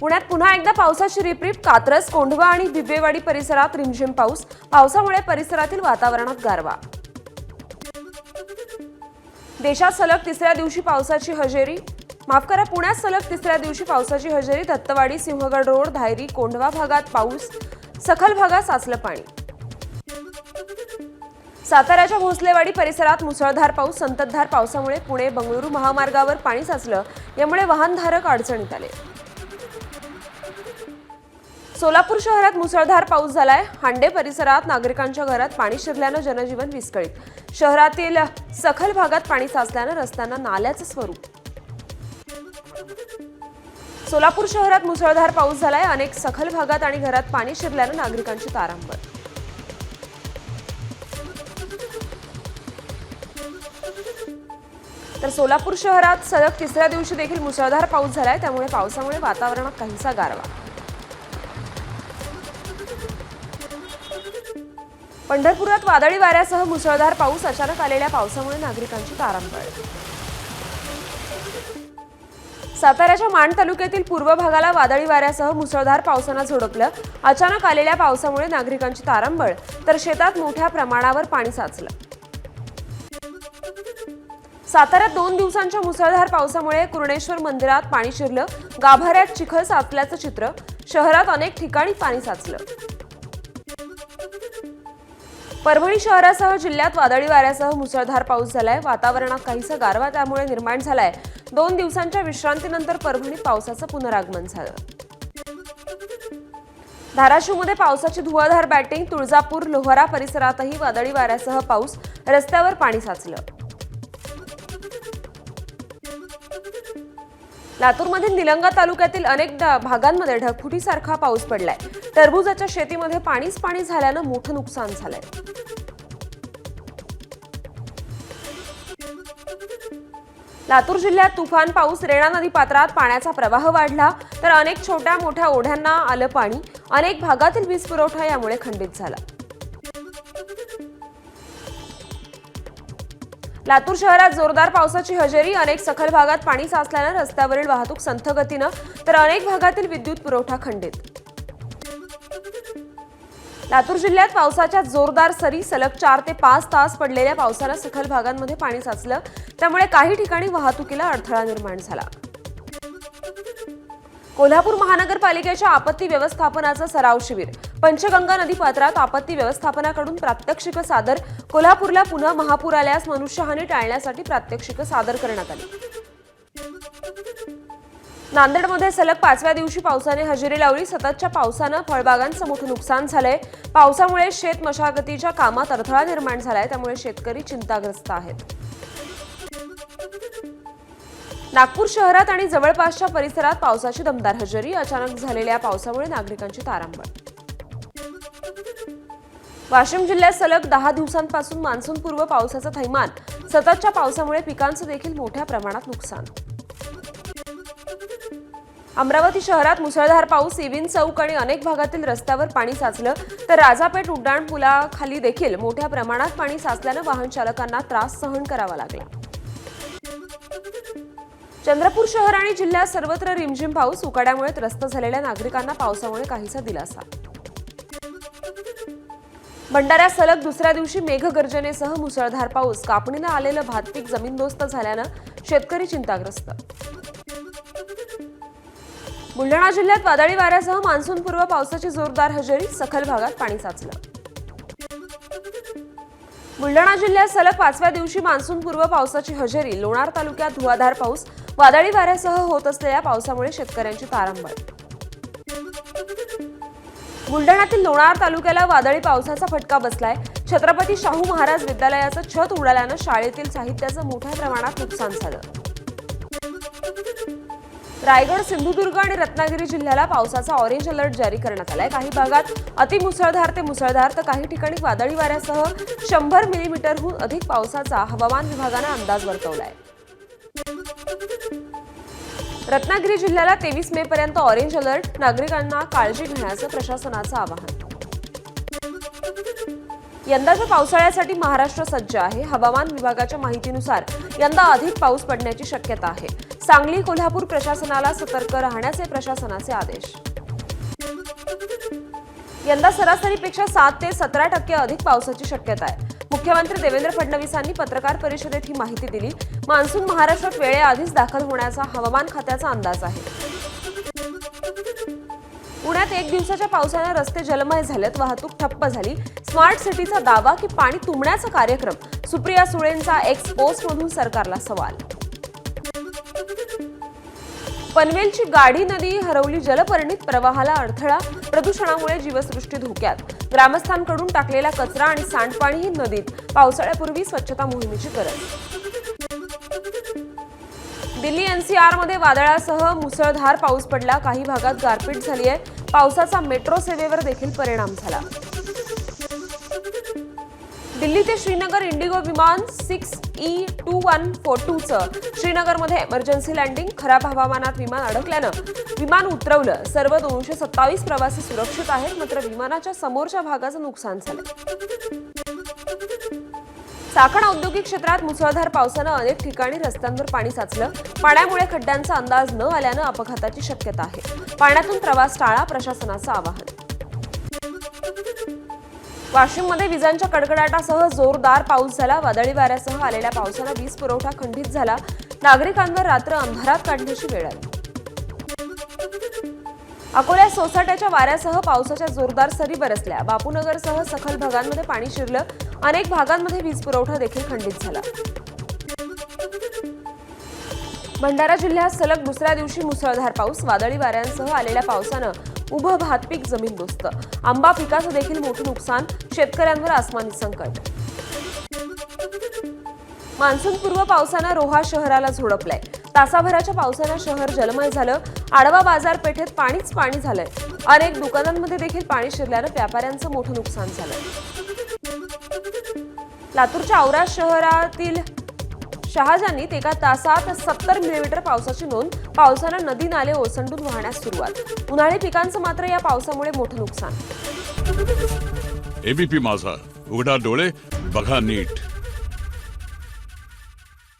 पुण्यात पुन्हा एकदा पावसाची रिपरिप. कात्रज, कोंढवा आणि बिबवेवाडी परिसरात रिमझिम पाऊस. पावसामुळे परिसरातील वातावरणात गारवा. देशात सलग तिसऱ्या दिवशी पावसाची हजेरी. पुण्यात सलग तिसऱ्या दिवशी पावसाची हजेरी. दत्तवाडी, सिंहगड रोड, धायरी, कोंढवा भागात पाऊस. सखल भागात साचलं पाणी. साताऱ्याच्या भोसलेवाडी परिसरात मुसळधार पाऊस. संततधार पावसामुळे पुणे बंगळुरू महामार्गावर पाणी साचलं. यामुळे वाहनधारक अडचणीत आले. सोलापूर शहरात मुसळधार पाऊस झालाय. हांडे परिसरात नागरिकांच्या घरात पाणी शिरल्यानं जनजीवन विस्कळीत. शहरातील सखल भागात पाणी साचल्यानं रस्त्यांना नाल्याचं स्वरूप. सोलापूर शहरात मुसळधार पाऊस झालाय. अनेक सखल भागात आणि घरात पाणी शिरल्यानं नागरिकांची तारांबळ. तर सोलापूर शहरात सलग तिसऱ्या दिवशी देखील मुसळधार पाऊस झालाय. त्यामुळे पावसामुळे वातावरणात काहीसा गारवा. पंढरपुरात वादळी वाऱ्यासह मुसळधार पाऊस. अचानक आलेल्या पावसामुळे नागरिकांची तारांबळ. साताऱ्याच्या माण तालुक्यातील पूर्व भागाला वादळी वाऱ्यासह मुसळधार पावसानं झोडपलं. अचानक आलेल्या पावसामुळे नागरिकांची तारांबळ. तर शेतात मोठ्या प्रमाणावर पाणी साचलं. साताऱ्यात 2 दिवसांच्या मुसळधार पावसामुळे कुरणेश्वर मंदिरात पाणी शिरलं. गाभाऱ्यात चिखल साचल्याचं चित्र. शहरात अनेक ठिकाणी पाणी साचलं. परभणी शहरासह जिल्ह्यात वादळी वाऱ्यासह मुसळधार पाऊस झालाय. वातावरणात काहीसा गारवा त्यामुळे निर्माण झालाय. 2 दिवसांच्या विश्रांतीनंतर परभणीत पावसाचं पुनरागमन झालं. धाराशिवमध्ये पावसाची धुवाधार बॅटिंग. तुळजापूर, लोहारा परिसरातही वादळी वाऱ्यासह पाऊस. रस्त्यावर पाणी साचलं. लातूरमधील निलंगा तालुक्यातील अनेक भागांमध्ये ढगफुटीसारखा पाऊस पडलाय. टरबूजाच्या शेतीमध्ये पाणीच पाणी झाल्यानं मोठं नुकसान झालंय. लातूर जिल्ह्यात तुफान पाऊस. रेणा नदी पात्रात पाण्याचा प्रवाह वाढला. तर अनेक छोट्या मोठ्या ओढ्यांना आलं पाणी. अनेक भागातील वीज पुरवठा यामुळे खंडित झाला. लातूर शहरात जोरदार पावसाची हजेरी. अनेक सखल भागात पाणी साचल्यानं रस्त्यावरील वाहतूक संथ गतीनं. तर अनेक भागातील विद्युत पुरवठा खंडित. लातूर जिल्ह्यात पावसाच्या जोरदार सरी. सलग 4 ते 5 तास पडलेल्या पावसानं सखल भागांमध्ये पाणी साचलं. त्यामुळे काही ठिकाणी वाहतुकीला अडथळा निर्माण झाला. कोल्हापूर महानगरपालिकेच्या आपत्ती व्यवस्थापनाचं सराव शिबिर. पंचगंगा नदी पात्रात आपत्ती व्यवस्थापनाकडून प्रात्यक्षिक सादर. कोल्हापूरला पुन्हा महापूर आल्यास मनुष्यहानी टाळण्यासाठी प्रात्यक्षिक सादर करण्यात आली. नांदेडमध्ये सलग 5व्या दिवशी पावसाने हजेरी लावली. सततच्या पावसानं फळबागांचं मोठं नुकसान झालंय. पावसामुळे शेत मशागतीच्या कामात अडथळा निर्माण झालाय. त्यामुळे शेतकरी चिंताग्रस्त आहेत. नागपूर शहरात आणि जवळपासच्या परिसरात पावसाची दमदार हजेरी. अचानक झालेल्या पावसामुळे नागरिकांची तारांबळ. वाशिम जिल्ह्यात सलग 10 दिवसांपासून मान्सूनपूर्व पावसाचं थैमान. सततच्या पावसामुळे पिकांचं देखील मोठ्या प्रमाणात नुकसान. अमरावती शहरात मुसळधार पाऊस. इविन चौक आणि अनेक भागातील रस्त्यावर पाणी साचलं. तर राजापेठ उड्डाण पुलाखाली देखील मोठ्या प्रमाणात पाणी साचल्यानं वाहन चालकांना त्रास सहन करावा लागला. चंद्रपूर शहर आणि जिल्ह्यात सर्वत्र रिमझिम पाऊस. उकाड्यामुळे त्रस्त झालेल्या नागरिकांना पावसामुळे काहीसा दिलासा. भंडाऱ्यात सलग दुसऱ्या दिवशी मेघगर्जनेसह मुसळधार पाऊस. कापणीला आलेलं भात पीक जमीनदोस्त झाल्यानं शेतकरी चिंताग्रस्त. बुलढाणा जिल्ह्यात वादळी वाऱ्यासह मान्सूनपूर्व पावसाची जोरदार हजेरी. सखल भागात पाणी साचलं. बुलढाणा जिल्ह्यात सलग 5व्या दिवशी मान्सूनपूर्व पावसाची हजेरी. लोणार तालुक्यात धुवाधार पाऊस. वादळी वाऱ्यासह होत असलेल्या पावसामुळे शेतकऱ्यांची तारांबळ. बुलढाण्यातील लोणार तालुक्याला वादळी पावसाचा फटका बसलाय. छत्रपती शाहू महाराज विद्यालयाचं छत उडाल्यानं शाळेतील साहित्याचं मोठ्या प्रमाणात नुकसान झालं. रायगड, सिंधुदुर्ग आणि रत्नागिरी जिल्ह्याला पावसाचा ऑरेंज अलर्ट जारी करण्यात आलाय. काही भागात अतिमुसळधार ते मुसळधार तर काही ठिकाणी वादळी वाऱ्यासह 100 मिलीमीटरहून अधिक पावसाचा हवामान विभागानं अंदाज वर्तवलाय. रत्नागिरी जिल्ह्याला 23 मे पर्यंत ऑरेंज अलर्ट. नागरिकांना काळजी घेण्याचं प्रशासनाचं आवाहन. यंदाच्या पावसाळ्यासाठी महाराष्ट्र सज्ज आहे. हवामान विभागाच्या माहितीनुसार यंदा अधिक पाऊस पडण्याची शक्यता आहे. सांगली कोल्हापूर प्रशासनाला सतर्क राहण्याचे प्रशासनाचे आदेश. यंदा सरासरीपेक्षा 7 ते 17% अधिक पावसाची शक्यता आहे. मुख्यमंत्री देवेंद्र फडणवीसांनी पत्रकार परिषदेत ही माहिती दिली. मान्सून महाराष्ट्रात वेळेआधीच दाखल होण्याचा हवामान खात्याचा अंदाज आहे. पुण्यात 1 दिवसाच्या पावसाने रस्ते जलमय झालेत, वाहतूक ठप्प झाली. स्मार्ट सिटीचा दावा की पाणी तुंबण्याचा कार्यक्रम. सुप्रिया सुळेंचा एक्स पोस्टमधून सरकारला सवाल. पनवेलची गाडी नदी हरवली जलपर्णीत, प्रवाहाला अडथळा. प्रदूषणामुळे जीवसृष्टी धोक्यात. ग्रामस्थांकडून टाकलेला कचरा आणि सांडपाणीही नदीत. पावसाळ्यापूर्वी स्वच्छता मोहिमेची गरज. दिल्ली एनसीआर मध्ये वादळासह मुसळधार पाऊस पडला. काही भागात गारपीट झाली आहे. पावसाचा मेट्रो सेवेवर देखील परिणाम झाला. दिल्ली ते श्रीनगर इंडिगो विमान 6E2142चं श्रीनगरमध्ये इमर्जन्सी लँडिंग. खराब हवामानात विमान अडकल्यानं विमान उतरवलं. सर्व 227 प्रवासी सुरक्षित आहेत, मात्र विमानाच्या समोरच्या भागाचं नुकसान झालं. चाकण औद्योगिक क्षेत्रात मुसळधार पावसानं अनेक ठिकाणी रस्त्यांवर पाणी साचलं. पाण्यामुळे खड्ड्यांचा अंदाज न आल्यानं अपघाताची शक्यता आहे. पाण्यातून प्रवास टाळा, प्रशासनाचं आवाहन. वाशिममध्ये विजांच्या कडकडाटासह जोरदार पाऊस झाला. वादळी वाऱ्यासह आलेल्या पावसानं वीज पुरवठा खंडित झाला. नागरिकांवर रात्र अंधारात काढण्याची वेळ आली. अकोल्यात सोसाट्याच्या वाऱ्यासह पावसाच्या जोरदार सरी बरसल्या. बापूनगरसह सखल भागांमध्ये पाणी शिरलं. अनेक भागांमध्ये वीज पुरवठा देखील खंडित झाला. भंडारा जिल्ह्यात सलग दुसऱ्या दिवशी मुसळधार पाऊस. वादळी वाऱ्यांसह आलेल्या पावसानं उभं भात पीक जमीनदोस्त. आंबा पिकाचं देखील मोठं नुकसान. शेतकऱ्यांवर आसमानी संकट. मान्सूनपूर्व पावसानं रोहा शहराला झोडपलंय. तासाभराच्या पावसानं शहर जलमय झालं. आडवा बाजारपेठेत पाणीच पाणी झालंय. अनेक दुकानांमध्ये देखील पाणी शिरल्यानं व्यापाऱ्यांचं मोठं नुकसान झालं. लातूरच्या औराद शहरातील शहाजानीत एका तासात 70 मिलीमीटर पावसाची नोंद. पावसानं नदी नाले ओसंडून वाहण्यास सुरुवात. उन्हाळी पिकांचं मात्र या पावसामुळे मोठं नुकसान. एबीपी माझा, उघडा डोळे बघा नीट.